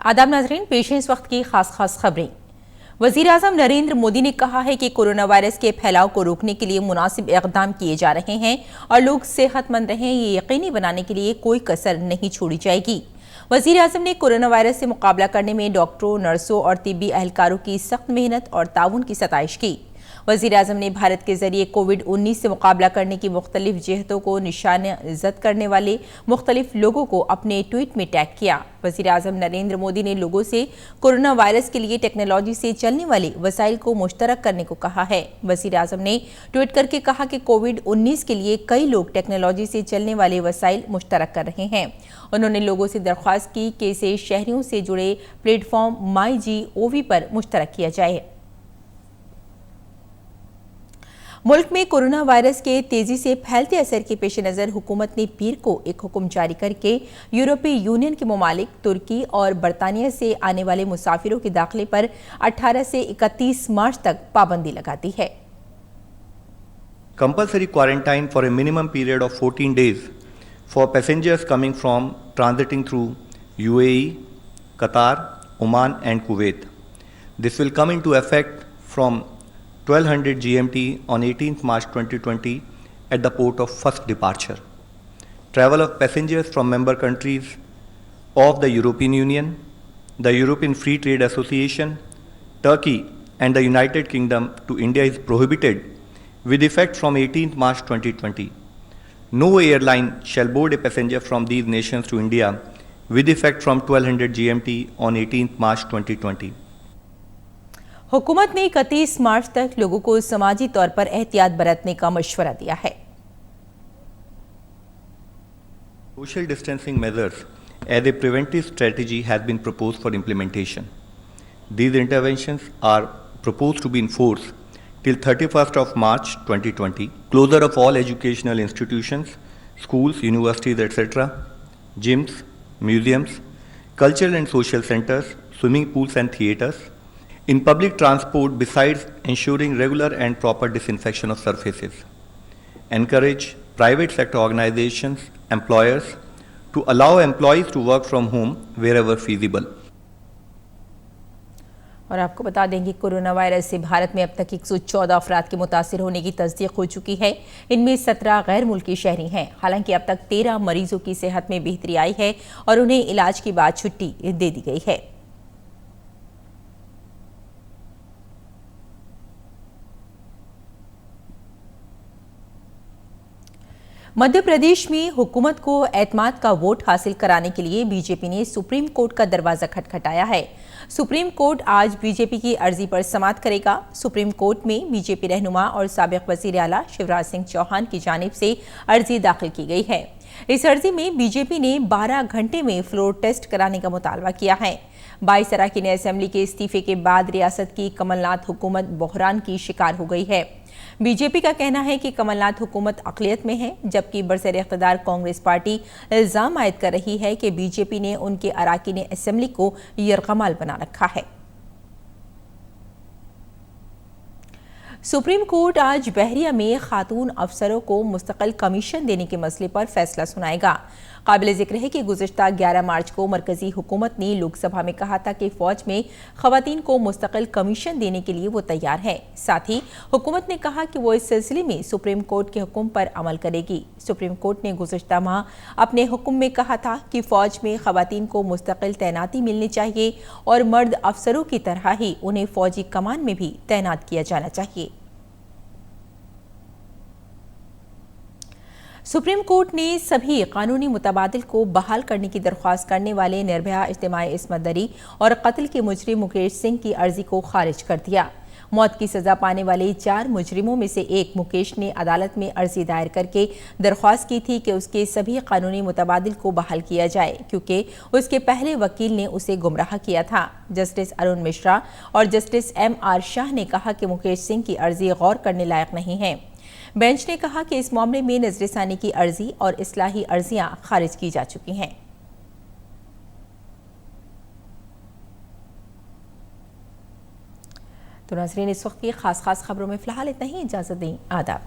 आदाब नाज़रीन, पेश है इस वक्त की खास खबरें। वज़ीर आज़म नरेंद्र मोदी ने कहा है कि कोरोना वायरस के फैलाव को रोकने के लिए मुनासिब इक़दाम किए जा रहे हैं और लोग सेहतमंद रहें, ये यकीनी बनाने के लिए कोई कसर नहीं छोड़ी जाएगी। वज़ीर आज़म ने कोरोना वायरस से मुकाबला करने में डॉक्टरों, नर्सों और तिब्बी एहलकारों की सख्त मेहनत और ताउन की सताइश की। वज़ीर आज़म ने भारत के जरिए कोविड-19 से मुकाबला करने की मुख्तलिफ जिहतों को निशानजद करने वाले मुख्तलिफ लोगों को अपने ट्वीट में टैग किया। वज़ीर आज़म नरेंद्र मोदी ने लोगों से कोरोना वायरस के लिए टेक्नोलॉजी से चलने वाले वसाइल को मुश्तरक करने को कहा है। वज़ीर आज़म ने ट्वीट करके कहा कि कोविड-19 के लिए कई लोग टेक्नोलॉजी से चलने वाले वसाइल मुश्तरक कर रहे हैं। उन्होंने लोगों से दरख्वास्त की कि इसे शहरियों से जुड़े प्लेटफॉर्म MyGov पर मुश्तरक किया जाए। मुल्क में कोरोना वायरस के तेजी से फैलते असर के पेश नज़र हुकूमत ने पीर को एक हुक्म जारी करके यूरोपीय यूनियन के ममालिक तुर्की और बरतानिया से आने वाले मुसाफिरों के दाखिले पर 18 से 31 मार्च तक पाबंदी लगा दी है। Compulsory quarantine for a minimum period of 14 days for passengers coming from transiting through UAE, Qatar, Oman and Kuwait. This will come into effect from 1200 GMT on 18th March 2020 at the port of first departure. Travel of passengers from member countries of the European Union, the European Free Trade Association, Turkey and the United Kingdom to India is prohibited with effect from 18th March 2020. No airline shall board a passenger from these nations to India with effect from 1200 GMT on 18th March 2020. हुकूमत ने 31 मार्च तक लोगों को समाजी तौर पर एहतियात बरतने का मशवरा दिया है। Social distancing measures as a preventive strategy has been proposed for implementation. These interventions are proposed to be enforced till 31st of March 2020. Closure of all educational institutions, schools, universities, etc., gyms, museums, cultural and social centers, swimming pools and theatres. In public transport, besides ensuring regular and proper disinfection of surfaces, encourage private sector organizations, employers to allow employees to work from home wherever feasible. और आपको बता दें कि corona virus से भारत में अब तक 114 अफराद के मुतासिर होने की तस्दीक हो चुकी है। इनमें 17 गैर मुल्की शहरी हैं। हालांकि अब तक 13 मरीजों की सेहत में बेहतरी आई है और उन्हें इलाज के बाद छुट्टी दे दी गई है। मध्य प्रदेश में हुकूमत को एतमाद का वोट हासिल कराने के लिए बीजेपी ने सुप्रीम कोर्ट का दरवाजा खटखटाया है। सुप्रीम कोर्ट आज बीजेपी की अर्जी पर समाअत करेगा। सुप्रीम कोर्ट में बीजेपी रहनुमा और साबिक वज़ीर आला शिवराज सिंह चौहान की जानिब से अर्जी दाखिल की गई है। इस अर्जी में बीजेपी ने 12 घंटे में फ्लोर टेस्ट कराने का मुतालबा किया है। 22 अरकान असेंबली के इस्तीफे के बाद रियासत की कमलनाथ हुकूमत बहरान की शिकार हो गई है। बीजेपी का कहना है कि कमलनाथ हुकूमत अक़लियत में है, जबकि बरसर इक़्तिदार कांग्रेस पार्टी इल्ज़ाम आयद कर रही है कि बीजेपी ने उनके अरकान असेंबली को यरग़माल बना रखा है। सुप्रीम कोर्ट आज बहरिया में खातून अफसरों को मुस्तकिल कमीशन देने के मसले पर फैसला सुनाएगा। काबिल जिक्र है कि गुज़िश्ता 11 मार्च को मरकजी हुकूमत ने लोकसभा में कहा था कि फौज में खवातीन को मुस्तकिल कमीशन देने के लिए वो तैयार है। साथ ही हुकूमत ने कहा कि वो इस सिलसिले में सुप्रीम कोर्ट के हुक्म पर अमल करेगी। सुप्रीम कोर्ट ने गुज़िश्ता माह अपने हुक्म में कहा था कि फौज में खवातीन को मुस्तकिल तैनाती मिलनी चाहिए और मर्द अफसरों की तरह ही उन्हें फौजी कमान में भी तैनात किया जाना चाहिए। सुप्रीम कोर्ट ने सभी कानूनी मुतबादिल को बहाल करने की दरख्वास्त करने वाले निर्भया इज्तिमाई इस्मत दरी और कत्ल के मुजरिम मुकेश सिंह की अर्जी को खारिज कर दिया। मौत की सजा पाने वाले 4 मुजरिमों में से एक मुकेश ने अदालत में अर्जी दायर करके दरख्वास्त की थी कि उसके सभी कानूनी मुतबादिल को बहाल किया जाए, क्योंकि उसके पहले वकील ने उसे गुमराह किया था। जस्टिस अरुण मिश्रा और जस्टिस MR शाह ने कहा कि मुकेश सिंह की अर्जी गौर करने लायक नहीं है। बेंच ने कहा कि इस मामले में नजरसानी की अर्जी और इस्लाही अर्जियां खारिज की जा चुकी हैं। तो नाज़रीन, इस वक्त की खास खबरों में फिलहाल इतना ही। इजाजत दें। आदाब।